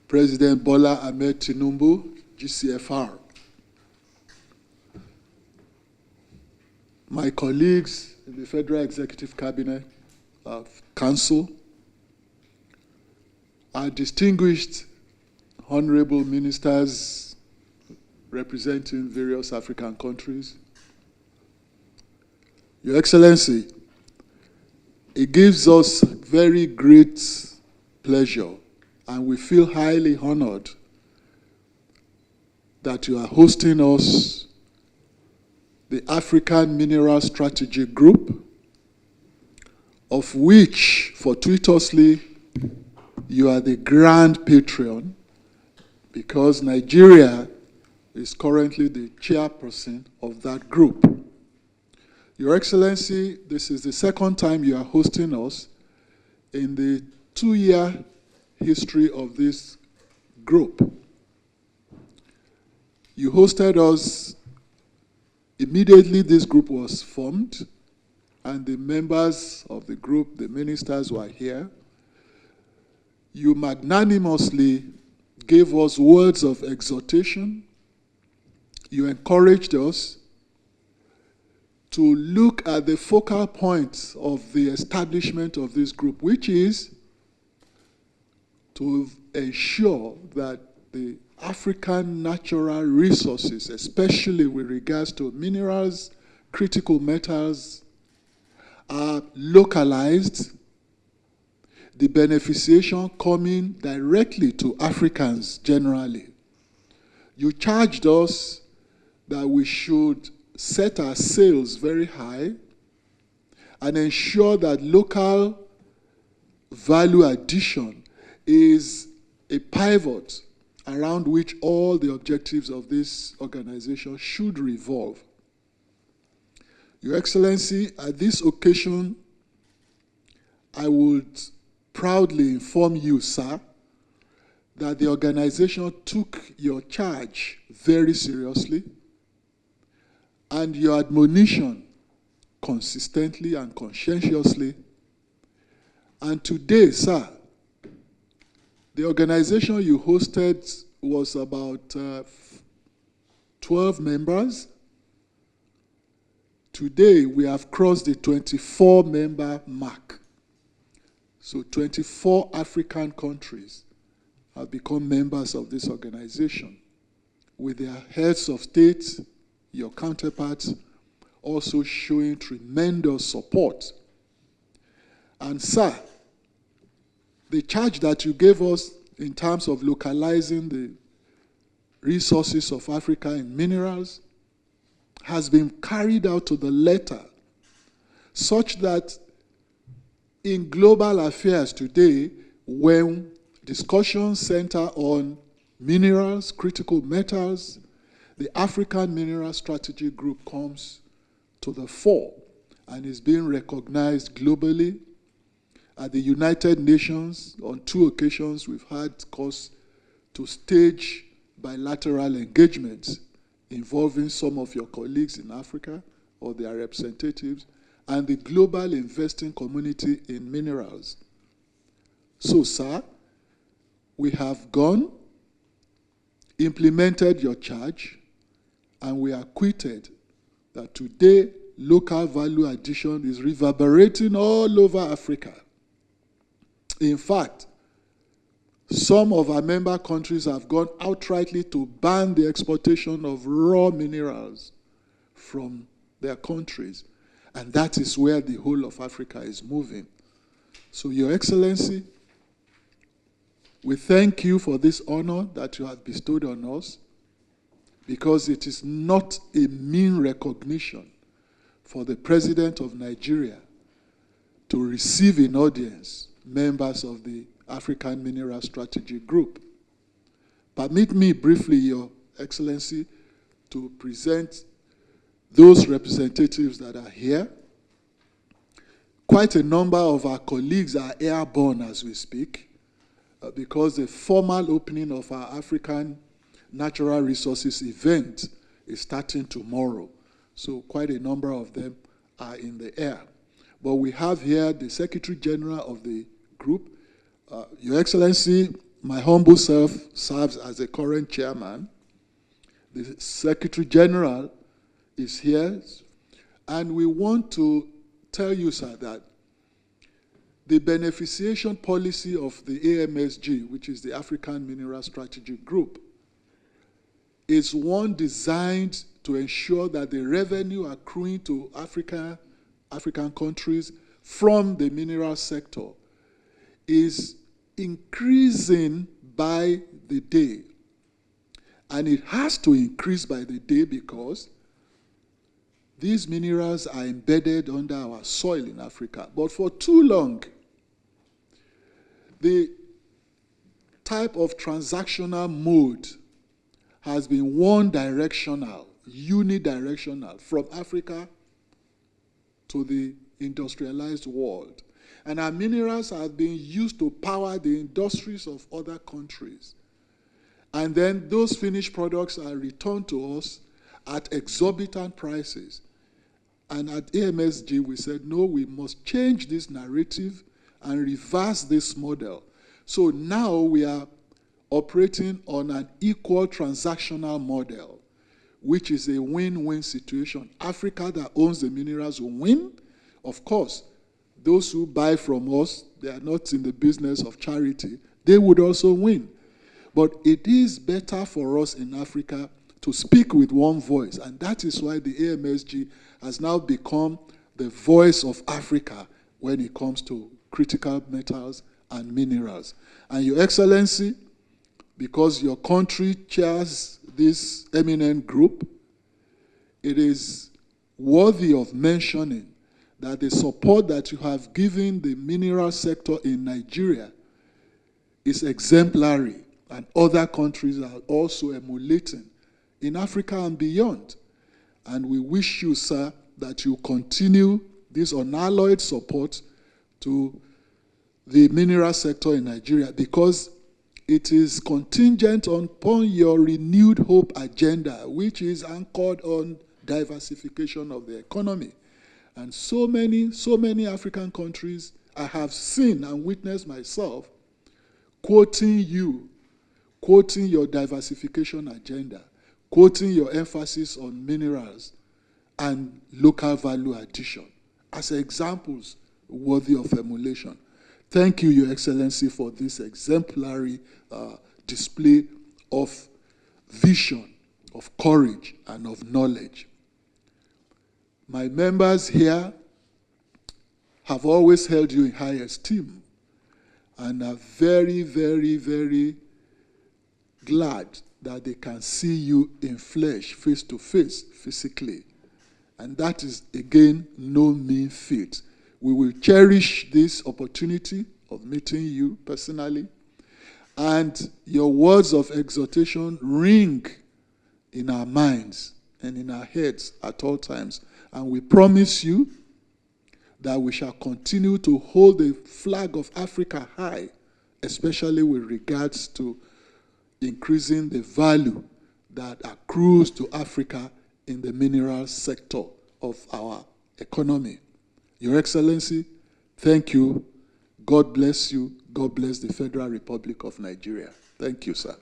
President Bola Ahmed Tinubu, GCFR. My colleagues in the Federal Executive Cabinet Council, our distinguished honorable ministers representing various African countries, Your Excellency, it gives us very great pleasure and we feel highly honored that you are hosting us, the African Mineral Strategy Group, of which, fortuitously, you are the grand patron because Nigeria is currently the chairperson of that group. Your Excellency, this is the second time you are hosting us in the 2-year history of this group. You hosted us immediately this group was formed, and the members of the group, the ministers were here. You magnanimously gave us words of exhortation. You encouraged us to look at the focal points of the establishment of this group, which is to ensure that the African natural resources, especially with regards to minerals, critical metals, are localized, the beneficiation coming directly to Africans generally. You charged us that we should set our sails very high and ensure that local value addition is a pivot around which all the objectives of this organization should revolve. Your Excellency, at this occasion, I would proudly inform you, sir, that the organization took your charge very seriously and your admonition consistently and conscientiously. And today, sir, the organization you hosted was about 12 members. Today, we have crossed the 24-member mark. So 24 African countries have become members of this organization, with their heads of state, your counterparts, also showing tremendous support. And sir, the charge that you gave us in terms of localizing the resources of Africa in minerals has been carried out to the letter, such that in global affairs today, when discussions center on minerals, critical metals, the African Mineral Strategy Group comes to the fore and is being recognized globally. At the United Nations, on 2 occasions, we've had cause to stage bilateral engagements involving some of your colleagues in Africa or their representatives and the global investing community in minerals. So, sir, we have gone, implemented your charge, and we are acquitted that today local value addition is reverberating all over Africa. In fact, some of our member countries have gone outrightly to ban the exportation of raw minerals from their countries. And that is where the whole of Africa is moving. So, Your Excellency, we thank you for this honor that you have bestowed on us, because it is not a mean recognition for the President of Nigeria to receive in audience members of the African Mineral Strategy Group. Permit me briefly, Your Excellency, to present those representatives that are here. Quite a number of our colleagues are airborne as we speak, because the formal opening of our African Natural Resources event is starting tomorrow. So quite a number of them are in the air. But we have here the Secretary General of the group. Your Excellency, my humble self serves as the current chairman. The Secretary General is here. And we want to tell you, sir, that the beneficiation policy of the AMSG, which is the African Mineral Strategy Group, is one designed to ensure that the revenue accruing to African countries from the mineral sector is increasing by the day. And it has to increase by the day because these minerals are embedded under our soil in Africa. But for too long, the type of transactional mode has been one directional, unidirectional, from Africa to the industrialized world. And our minerals have been used to power the industries of other countries. And then those finished products are returned to us at exorbitant prices. And at AMSG, we said, no, we must change this narrative and reverse this model. So now we are operating on an equal transactional model, which is a win-win situation. Africa that owns the minerals will win. Of course, those who buy from us, they are not in the business of charity, they would also win. But it is better for us in Africa to speak with one voice, and that is why the AMSG has now become the voice of Africa when it comes to critical metals and minerals. And Your Excellency, because your country chairs this eminent group, it is worthy of mentioning that the support that you have given the mineral sector in Nigeria is exemplary, and other countries are also emulating in Africa and beyond. And we wish you, sir, that you continue this unalloyed support to the mineral sector in Nigeria, because it is contingent upon your renewed hope agenda, which is anchored on diversification of the economy. And so many African countries I have seen and witnessed myself quoting you, quoting your diversification agenda, quoting your emphasis on minerals and local value addition as examples worthy of emulation. Thank you, Your Excellency, for this exemplary display of vision, of courage, and of knowledge. My members here have always held you in high esteem and are very, very, very glad that they can see you in flesh, face to face, physically. And that is, again, no mean feat. We will cherish this opportunity of meeting you personally, and your words of exhortation ring in our minds and in our heads at all times. And we promise you that we shall continue to hold the flag of Africa high, especially with regards to increasing the value that accrues to Africa in the mineral sector of our economy. Your Excellency, thank you. God bless you. God bless the Federal Republic of Nigeria. Thank you, sir.